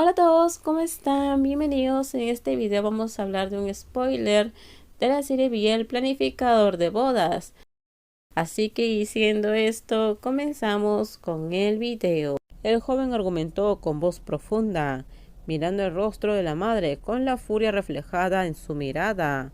Hola a todos, ¿cómo están? Bienvenidos. En este video vamos a hablar de un spoiler de la serie Biel Planificador de Bodas. Así que diciendo esto, comenzamos con el video. El joven argumentó con voz profunda, mirando el rostro de la madre con la furia reflejada en su mirada.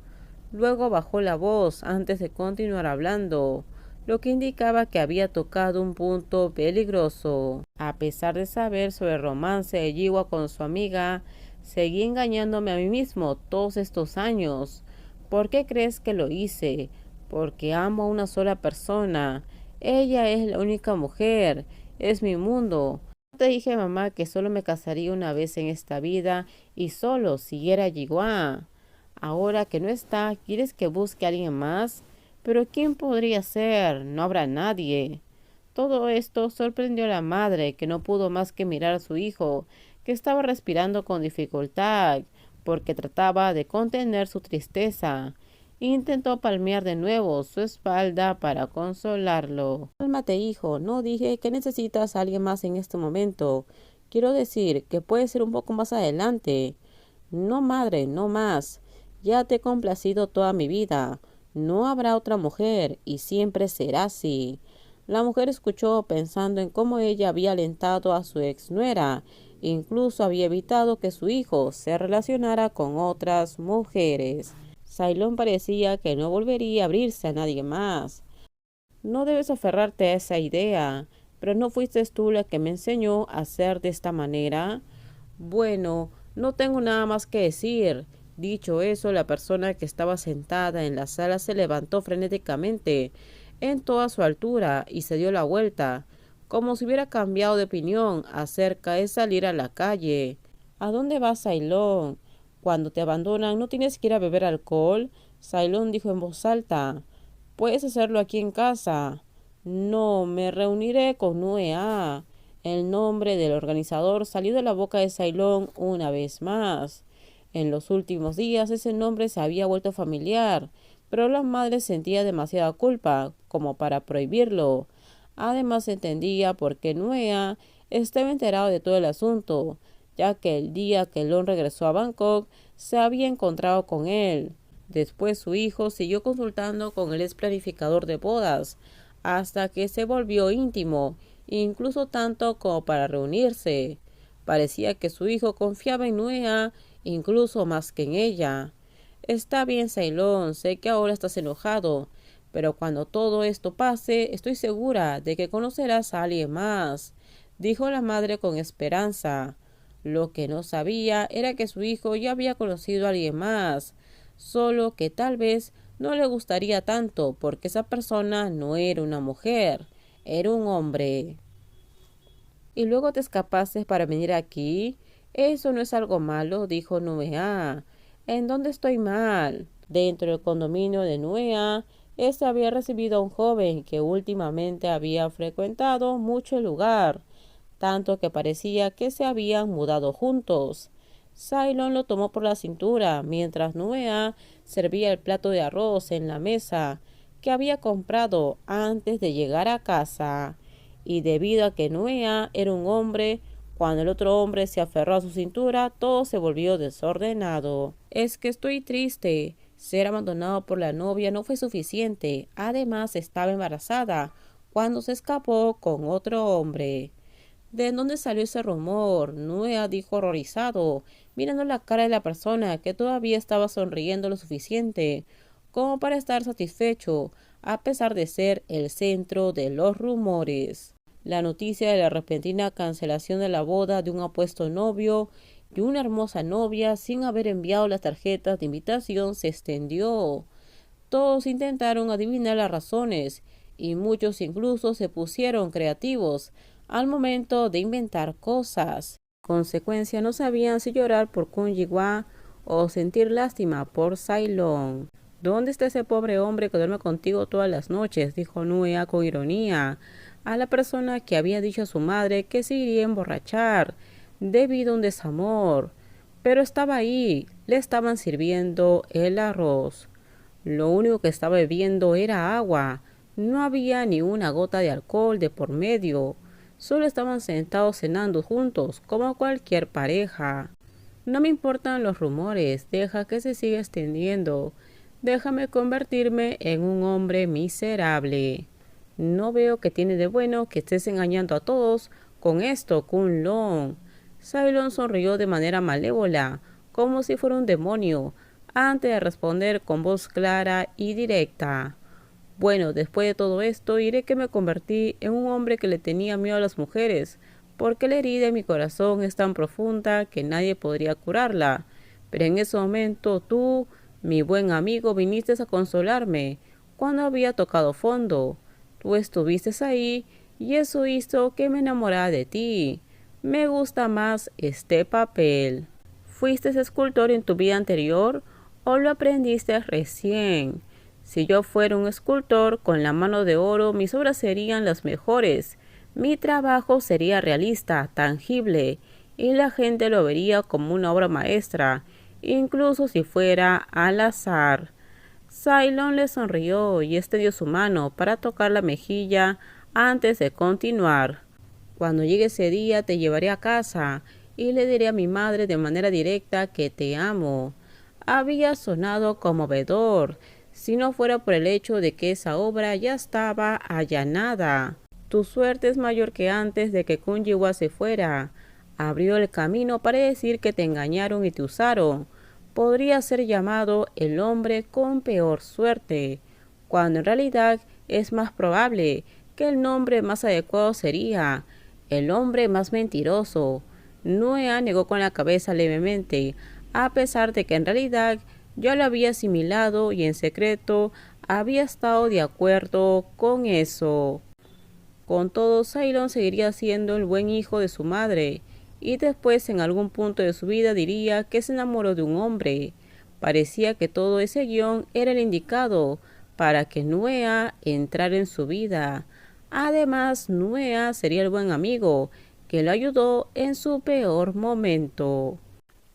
Luego bajó la voz antes de continuar hablando, lo que indicaba que había tocado un punto peligroso. A pesar de saber sobre el romance de Jiwa con su amiga, seguí engañándome a mí mismo todos estos años. ¿Por qué crees que lo hice? Porque amo a una sola persona. Ella es la única mujer, es mi mundo. Te dije, mamá, que solo me casaría una vez en esta vida y solo siguiera a Jiwa. Ahora que no está, ¿quieres que busque a alguien más? Pero ¿quién podría ser? No habrá nadie. Todo esto sorprendió a la madre, que no pudo más que mirar a su hijo, que estaba respirando con dificultad, porque trataba de contener su tristeza. Intentó palmear de nuevo su espalda para consolarlo. Cálmate, hijo, no dije que necesitas a alguien más en este momento. Quiero decir que puede ser un poco más adelante. No, madre, no más. Ya te he complacido toda mi vida. No habrá otra mujer, y siempre será así. La mujer escuchó pensando en cómo ella había alentado a su ex nuera, incluso había evitado que su hijo se relacionara con otras mujeres. Sailón parecía que no volvería a abrirse a nadie más. No debes aferrarte a esa idea, pero ¿no fuiste tú la que me enseñó a hacer de esta manera? Bueno, no tengo nada más que decir. Dicho eso, la persona que estaba sentada en la sala se levantó frenéticamente en toda su altura y se dio la vuelta, como si hubiera cambiado de opinión acerca de salir a la calle. ¿A dónde vas, Sailón? Cuando te abandonan, ¿no tienes que ir a beber alcohol? Sailón dijo en voz alta. Puedes hacerlo aquí en casa. No, me reuniré con Nuea. El nombre del organizador salió de la boca de Sailón una vez más. En los últimos días ese nombre se había vuelto familiar, pero la madre sentía demasiada culpa como para prohibirlo. Además entendía por qué Nuea estaba enterado de todo el asunto, ya que el día que Lon regresó a Bangkok se había encontrado con él. Después su hijo siguió consultando con el ex planificador de bodas, hasta que se volvió íntimo, incluso tanto como para reunirse. Parecía que su hijo confiaba en Nuea incluso más que en ella. Está bien, Ceylon, sé que ahora estás enojado, pero cuando todo esto pase, estoy segura de que conocerás a alguien más, dijo la madre con esperanza. Lo que no sabía era que su hijo ya había conocido a alguien más, solo que tal vez no le gustaría tanto porque esa persona no era una mujer, era un hombre. Y luego te escapaste para venir aquí. Eso no es algo malo, dijo Nuea. ¿En dónde estoy mal? Dentro del condominio de Nuea, este había recibido a un joven que últimamente había frecuentado mucho el lugar, tanto que parecía que se habían mudado juntos. Cylon lo tomó por la cintura mientras Nuea servía el plato de arroz en la mesa que había comprado antes de llegar a casa. Y debido a que Nuea era un hombre, cuando el otro hombre se aferró a su cintura, todo se volvió desordenado. Es que estoy triste. Ser abandonado por la novia no fue suficiente. Además, estaba embarazada cuando se escapó con otro hombre. ¿De dónde salió ese rumor? Nuea dijo horrorizado, mirando la cara de la persona que todavía estaba sonriendo lo suficiente como para estar satisfecho, a pesar de ser el centro de los rumores. La noticia de la repentina cancelación de la boda de un apuesto novio y una hermosa novia sin haber enviado las tarjetas de invitación se extendió. Todos intentaron adivinar las razones y muchos incluso se pusieron creativos al momento de inventar cosas. Consecuencia, no sabían si llorar por Kun Jiwa o sentir lástima por Sailong. ¿Dónde está ese pobre hombre que duerme contigo todas las noches? Dijo Nuea con ironía a la persona que había dicho a su madre que se iría a emborrachar debido a un desamor. Pero estaba ahí, le estaban sirviendo el arroz. Lo único que estaba bebiendo era agua. No había ni una gota de alcohol de por medio. Solo estaban sentados cenando juntos, como cualquier pareja. No me importan los rumores, deja que se siga extendiendo. Déjame convertirme en un hombre miserable. No veo que tiene de bueno que estés engañando a todos con esto, Kunlun. Cylon sonrió de manera malévola, como si fuera un demonio, antes de responder con voz clara y directa. Bueno, después de todo esto, diré que me convertí en un hombre que le tenía miedo a las mujeres, porque la herida en mi corazón es tan profunda que nadie podría curarla. Pero en ese momento tú, mi buen amigo, viniste a consolarme cuando había tocado fondo. Tú estuviste ahí y eso hizo que me enamorara de ti. Me gusta más este papel. ¿Fuiste escultor en tu vida anterior o lo aprendiste recién? Si yo fuera un escultor con la mano de oro, mis obras serían las mejores. Mi trabajo sería realista, tangible, y la gente lo vería como una obra maestra, incluso si fuera al azar. Cylon le sonrió y extendió su mano para tocar la mejilla antes de continuar. Cuando llegue ese día te llevaré a casa y le diré a mi madre de manera directa que te amo. Había sonado conmovedor, si no fuera por el hecho de que esa obra ya estaba allanada. Tu suerte es mayor que antes de que Kun Yiwa se fuera. Abrió el camino para decir que te engañaron y te usaron. Podría ser llamado el hombre con peor suerte, cuando en realidad es más probable que el nombre más adecuado sería el hombre más mentiroso. Nuea negó con la cabeza levemente, a pesar de que en realidad yo lo había asimilado y en secreto había estado de acuerdo con eso. Con todo, Cylon seguiría siendo el buen hijo de su madre, y después en algún punto de su vida diría que se enamoró de un hombre. Parecía que todo ese guión era el indicado para que Nuea entrara en su vida. Además, Nuea sería el buen amigo que lo ayudó en su peor momento.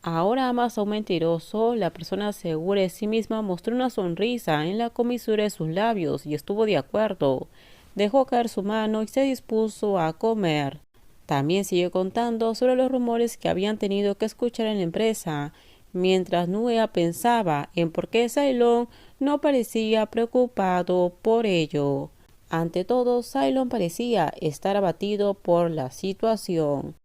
Ahora más a un mentiroso, la persona segura de sí misma mostró una sonrisa en la comisura de sus labios y estuvo de acuerdo. Dejó caer su mano y se dispuso a comer. También siguió contando sobre los rumores que habían tenido que escuchar en la empresa, mientras Nuea pensaba en por qué Cylon no parecía preocupado por ello. Ante todo, Cylon parecía estar abatido por la situación.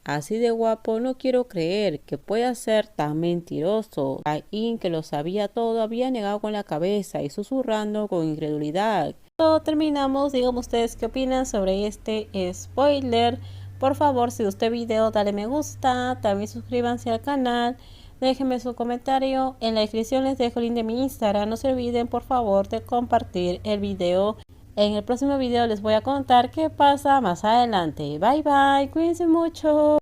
Así de guapo no quiero creer que pueda ser tan mentiroso. Ain, que lo sabía todo, había negado con la cabeza y susurrando con incredulidad. Todo terminamos, díganme ustedes qué opinan sobre este spoiler. Por favor, si gustó el video, dale me gusta, también suscríbanse al canal, déjenme su comentario, en la descripción les dejo el link de mi Instagram, no se olviden por favor de compartir el video. En el próximo video les voy a contar qué pasa más adelante. Bye bye, cuídense mucho.